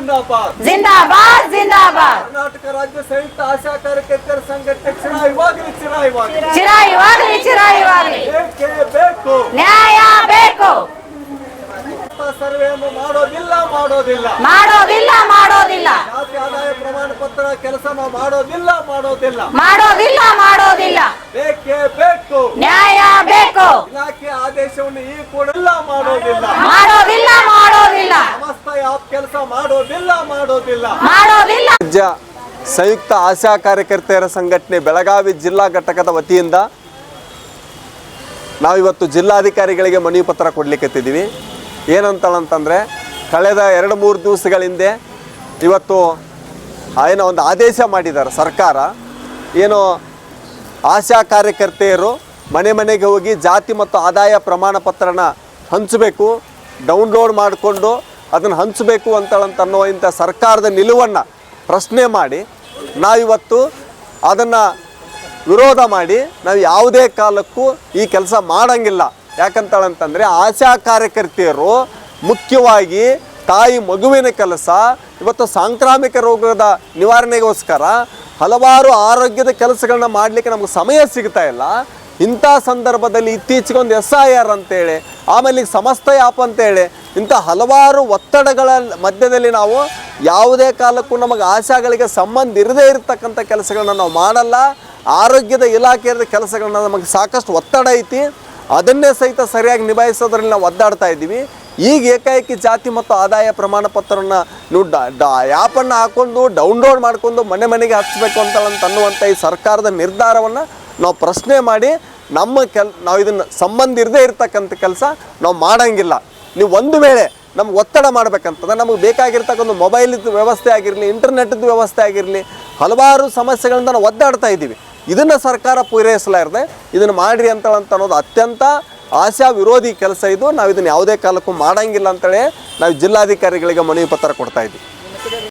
जिंदाबाद जिंदाबाद जिंदाबाद कर्नाटक राज्य संयुक्त आशा कार्यकर्तर संघटನೆ ಚಿರಾಯುವಾಗಲಿ ಚಿರಾಯುವಾಗಲಿ ಚಿರಾಯುವಾಗಲಿ ಬೇಕೇ ಬೇಕು ನ್ಯಾಯ ಬೇಕು ಸರ್ವೆಯನ್ನು ಮಾಡೋದಿಲ್ಲ ಮಾಡೋದಿಲ್ಲ ಮಾಡೋದಿಲ್ಲ ಮಾಡೋದಿಲ್ಲ ಜಾತಿ ಆದಾಯ ಪ್ರಮಾಣ ಪತ್ರ ಕೆಲಸ ನಾವು ಮಾಡೋದಿಲ್ಲ ಮಾಡೋದಿಲ್ಲ ಮಾಡೋದಿಲ್ಲ ಮಾಡೋದಿಲ್ಲ ಬೇಕೇ ಬೇಕು ನ್ಯಾಯ ಬೇಕು ಇಲಾಖೆ ಆದೇಶವನ್ನು ಈ ಕೂಡಲ್ಲ ಮಾಡೋದಿಲ್ಲ ಮಾಡೋದಿಲ್ಲ ಮಾಡೋದಿಲ್ಲ ಸಮಸ್ತ ಯಾವ ಕೆಲಸ ಮಾಡೋದಿಲ್ಲ ಮಾಡೋದಿಲ್ಲ ಮಾಡೋದಿಲ್ಲ ರಾಜ್ಯ ಸಂಯುಕ್ತ ಆಶಾ ಕಾರ್ಯಕರ್ತೆಯರ ಸಂಘಟನೆ ಬೆಳಗಾವಿ ಜಿಲ್ಲಾ ಘಟಕದ ವತಿಯಿಂದ ನಾವಿವತ್ತು ಜಿಲ್ಲಾಧಿಕಾರಿಗಳಿಗೆ ಮನವಿ ಪತ್ರ ಕೊಡ್ಲಿಕ್ಕೆತ್ತಿದ್ದೀವಿ. ಏನಂತಂದ್ರೆ ಕಳೆದ 2-3 ದಿವಸಗಳ ಹಿಂದೆ ಇವತ್ತು ಏನೋ ಒಂದು ಆದೇಶ ಮಾಡಿದ್ದಾರೆ ಸರ್ಕಾರ. ಏನು ಆಶಾ ಕಾರ್ಯಕರ್ತೆಯರು ಮನೆ ಮನೆಗೆ ಹೋಗಿ ಜಾತಿ ಮತ್ತು ಆದಾಯ ಪ್ರಮಾಣ ಪತ್ರನ ಹಂಚಬೇಕು, ಡೌನ್ಲೋಡ್ ಮಾಡಿಕೊಂಡು ಅದನ್ನು ಹಂಚಬೇಕು ಅನ್ನುವಂಥ ಸರ್ಕಾರದ ನಿಲುವನ್ನು ಪ್ರಶ್ನೆ ಮಾಡಿ ನಾವಿವತ್ತು ಅದನ್ನು ವಿರೋಧ ಮಾಡಿ ನಾವು ಯಾವುದೇ ಕಾಲಕ್ಕೂ ಈ ಕೆಲಸ ಮಾಡೋಂಗಿಲ್ಲ. ಯಾಕಂತಂದರೆ ಆಶಾ ಕಾರ್ಯಕರ್ತೆಯರು ಮುಖ್ಯವಾಗಿ ತಾಯಿ ಮಗುವಿನ ಕೆಲಸ, ಇವತ್ತು ಸಾಂಕ್ರಾಮಿಕ ರೋಗದ ನಿವಾರಣೆಗೋಸ್ಕರ ಹಲವಾರು ಆರೋಗ್ಯದ ಕೆಲಸಗಳನ್ನ ಮಾಡಲಿಕ್ಕೆ ನಮಗೆ ಸಮಯ ಸಿಗ್ತಾ ಇಲ್ಲ. ಇಂಥ ಸಂದರ್ಭದಲ್ಲಿ ಇತ್ತೀಚೆಗೆ ಒಂದು SIR ಅಂತೇಳಿ, ಆಮೇಲೆ ಈಗ ಸಮಸ್ತ ಆ್ಯಪ್ ಅಂತೇಳಿ, ಇಂಥ ಹಲವಾರು ಒತ್ತಡಗಳ ಮಧ್ಯದಲ್ಲಿ ನಾವು ಯಾವುದೇ ಕಾಲಕ್ಕೂ ನಮಗೆ ಆಶಾಗಳಿಗೆ ಸಂಬಂಧ ಇರದೇ ಇರತಕ್ಕಂಥ ಕೆಲಸಗಳನ್ನ ನಾವು ಮಾಡಲ್ಲ. ಆರೋಗ್ಯದ ಇಲಾಖೆಯ ಕೆಲಸಗಳನ್ನ ನಮಗೆ ಸಾಕಷ್ಟು ಒತ್ತಡ ಐತಿ, ಅದನ್ನೇ ಸಹಿತ ಸರಿಯಾಗಿ ನಿಭಾಯಿಸೋದ್ರಲ್ಲಿ ನಾವು ಒದ್ದಾಡ್ತಾ ಇದ್ದೀವಿ. ಈಗ ಏಕಾಏಕಿ ಜಾತಿ ಮತ್ತು ಆದಾಯ ಪ್ರಮಾಣ ಪತ್ರವನ್ನು ನೀವು ಆ್ಯಪನ್ನು ಹಾಕ್ಕೊಂಡು ಡೌನ್ಲೋಡ್ ಮಾಡಿಕೊಂಡು ಮನೆ ಮನೆಗೆ ಹಚ್ಚಬೇಕು ಅನ್ನುವಂಥ ಈ ಸರ್ಕಾರದ ನಿರ್ಧಾರವನ್ನು ನಾವು ಪ್ರಶ್ನೆ ಮಾಡಿ ನಾವು ಇದನ್ನು ಸಂಬಂಧ ಇರದೇ ಇರತಕ್ಕಂಥ ಕೆಲಸ ನಾವು ಮಾಡೋಂಗಿಲ್ಲ. ನೀವು ಒಂದು ವೇಳೆ ನಮ್ಗೆ ಒತ್ತಡ ಮಾಡಬೇಕಂತಂದ್ರೆ ನಮಗೆ ಬೇಕಾಗಿರ್ತಕ್ಕಂಥ ಮೊಬೈಲಿದ್ದು ವ್ಯವಸ್ಥೆ ಆಗಿರಲಿ, ಇಂಟರ್ನೆಟ್ದು ವ್ಯವಸ್ಥೆ ಆಗಿರಲಿ, ಹಲವಾರು ಸಮಸ್ಯೆಗಳಿಂದ ನಾವು ಒದ್ದಾಡ್ತಾ ಇದ್ದೀವಿ. ಇದನ್ನು ಸರ್ಕಾರ ಪೂರೈಸಲಾರದೆ ಇದನ್ನು ಮಾಡಿರಿ ಅನ್ನೋದು ಅತ್ಯಂತ ಆಶಾ ವಿರೋಧಿ ಕೆಲಸ. ಇದು ನಾವು ಇದನ್ನು ಯಾವುದೇ ಕಾಲಕ್ಕೂ ಮಾಡೋಂಗಿಲ್ಲ ಅಂತೇಳಿ ನಾವು ಜಿಲ್ಲಾಧಿಕಾರಿಗಳಿಗೆ ಮನವಿ ಪತ್ರ ಕೊಡ್ತಾ ಇದ್ದೀವಿ.